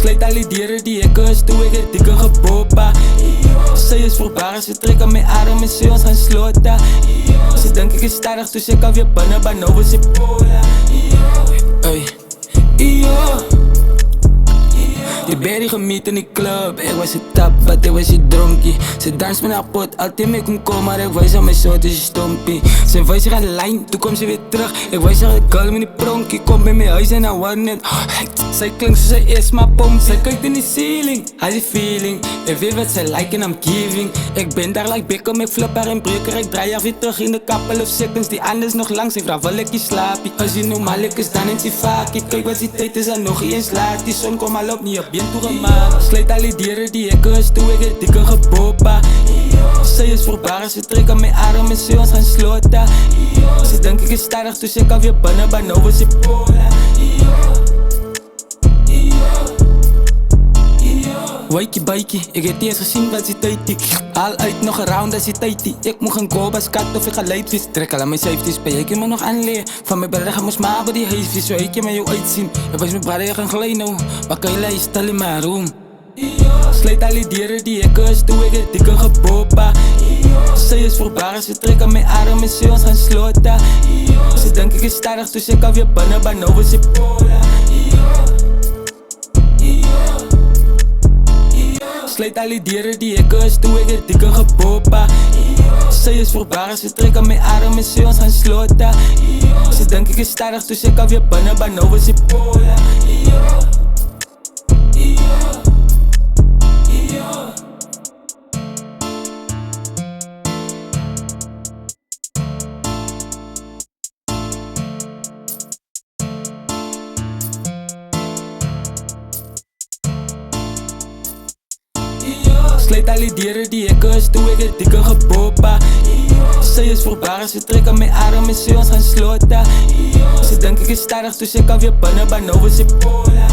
Sluit al die deuren, die hekke is toe, ek het dikke gebopa. Sy is voorbaar, sy trek aan my arm en sê ons gaan slota. Sy dink ek is stadig, toe sê ek alweer binnen, maar nou is sy pola. Ey, die berry gemeet in die club, ek was die tap, wat ek was die dronkie. Sy dans met haar pot, altyd mee kon kom, maar ek wys aan my soort is die stompie. Sy wys sy gaan lijn, toe kom sy weer terug, ek wys haar die girl met die pronkie, kom by my huis en haar one net. Sy klink soos sy is maar pomp, sy kyk in die ceiling, hy die feeling, ek weet wat sy like en I'm giving. Ek ben daar like Beckham, ek flip haar en breek haar, ek draai haar weer terug in the couple of seconds, die anders nog langs, ek vraag wil ek die slaapie. As jy normaal ek is dan en sy vakie, kyk wat die tyd is en nog eens laat, die son kom al op nie op been toegemaak. Sluit al die deuren, die hekke is toe, ek het dikke gebopa. Sy is voorbaar, sy trek aan my arm en sê ons gaan slota. Sy dink ek is stadig, toe sê ek alweer binnen, maar nou is sy pola. Waikie baikie, ek het eers gesien wat sy tydie. Al uit nog around as sy tydie. Ek moet gaan koop as kat of ek gaan leidvies. Trek al aan my safeties, by ek my nog aanlee. Van my brother gaan ons maar by die huisvies, so ek my jou uitsien. Ek was my brother, ek gaan glij nou, maar kan jy stel in my room. Sluit al die deuren, die hekke is toe, ek het dikke gebopa. Sy is voorbaar, sy trek aan my arm en sê ons gaan slota. Sy dink ek is stadig, toe sê ek alweer binnen, maar nou is sy pola. Sluit al die deuren, die hekke is toe, ek het dikke gebopa. Sy is voorbaar, sy trek aan my arm en sê ons gaan slota. Sy dink ek is stadig, toe sê ek alweer binnen, maar nou is sy pola. Sluit al die deuren, die hekke is toe, ek het dikke gebopa. Sy is voorbaar, sy trek aan my arm en sê ons gaan slota. Sy dink ek is stadig, toe sê ek alweer binnen, maar nou is sy pola.